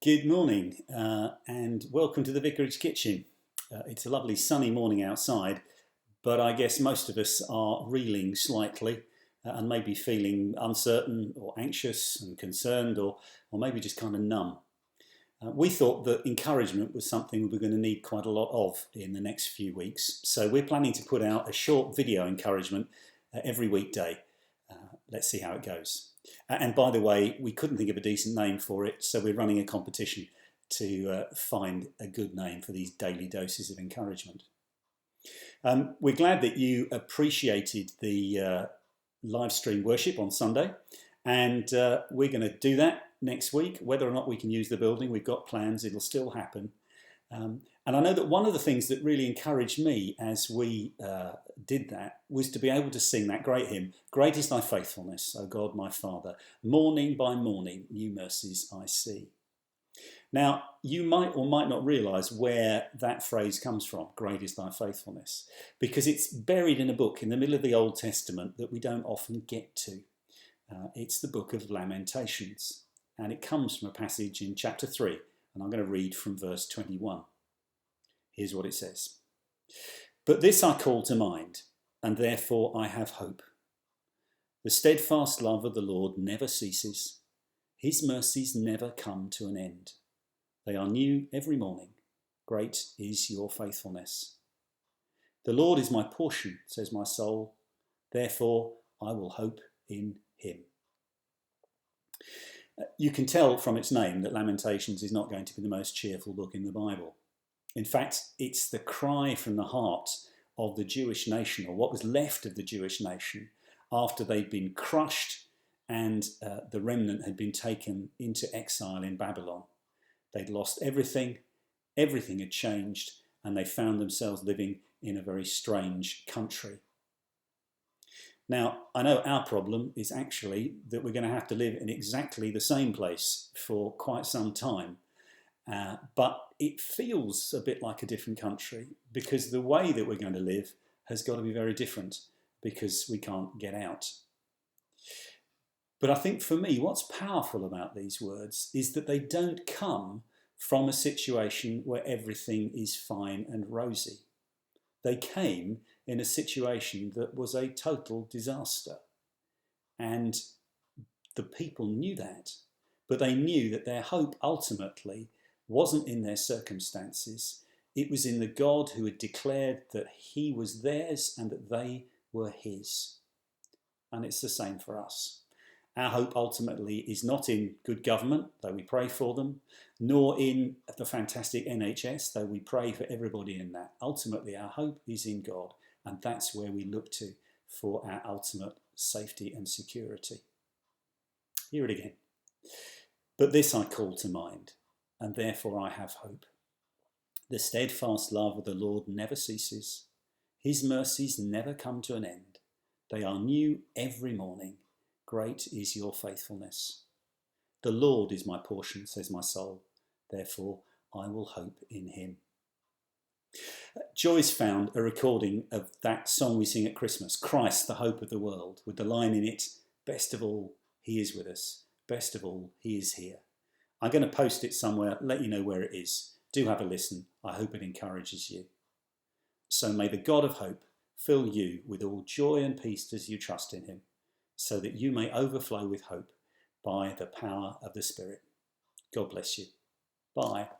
Good morning and welcome to the Vicarage Kitchen. It's a lovely sunny morning outside, but I guess most of us are reeling slightly and maybe feeling uncertain or anxious and concerned or maybe just kind of numb. We thought that encouragement was something we were going to need quite a lot of in the next few weeks, so we're planning to put out a short video encouragement every weekday. Let's see how it goes. And by the way, we couldn't think of a decent name for it, so we're running a competition to find a good name for these daily doses of encouragement. We're glad that you appreciated the live stream worship on Sunday, and we're going to do that next week. Whether or not we can use the building, we've got plans, it'll still happen. And I know that one of the things that really encouraged me as we did that was to be able to sing that great hymn, "Great is thy faithfulness, O God my Father, morning by morning new mercies I see." Now, you might or might not realise where that phrase comes from, "Great is thy faithfulness," because it's buried in a book in the middle of the Old Testament that we don't often get to. It's the book of Lamentations, and it comes from a passage in chapter 3, and I'm going to read from verse 21. Here's what it says. "But this I call to mind, and therefore I have hope. The steadfast love of the Lord never ceases. His mercies never come to an end. They are new every morning. Great is your faithfulness. The Lord is my portion, says my soul. Therefore I will hope in him." You can tell from its name that Lamentations is not going to be the most cheerful book in the Bible. In fact, it's the cry from the heart of the Jewish nation, or what was left of the Jewish nation, after they'd been crushed and the remnant had been taken into exile in Babylon. They'd lost everything, everything had changed, and they found themselves living in a very strange country. Now, I know our problem is actually that we're going to have to live in exactly the same place for quite some time. But it feels a bit like a different country because the way that we're going to live has got to be very different because we can't get out. But I think for me, what's powerful about these words is that they don't come from a situation where everything is fine and rosy. They came in a situation that was a total disaster. And the people knew that, but they knew that their hope ultimately wasn't in their circumstances. It was in the God who had declared that he was theirs and that they were his. And it's the same for us. Our hope ultimately is not in good government, though we pray for them, nor in the fantastic NHS, though we pray for everybody in that. Ultimately, our hope is in God, and that's where we look to for our ultimate safety and security. Hear it again. "But this I call to mind, and therefore I have hope. The steadfast love of the Lord never ceases. His mercies never come to an end. They are new every morning. Great is your faithfulness. The Lord is my portion, says my soul. Therefore I will hope in him." Joyce found a recording of that song we sing at Christmas, "Christ, the hope of the world," with the line in it, "Best of all, he is with us. Best of all, he is here." I'm going to post it somewhere, let you know where it is. Do have a listen. I hope it encourages you. So may the God of hope fill you with all joy and peace as you trust in him, so that you may overflow with hope by the power of the Spirit. God bless you. Bye.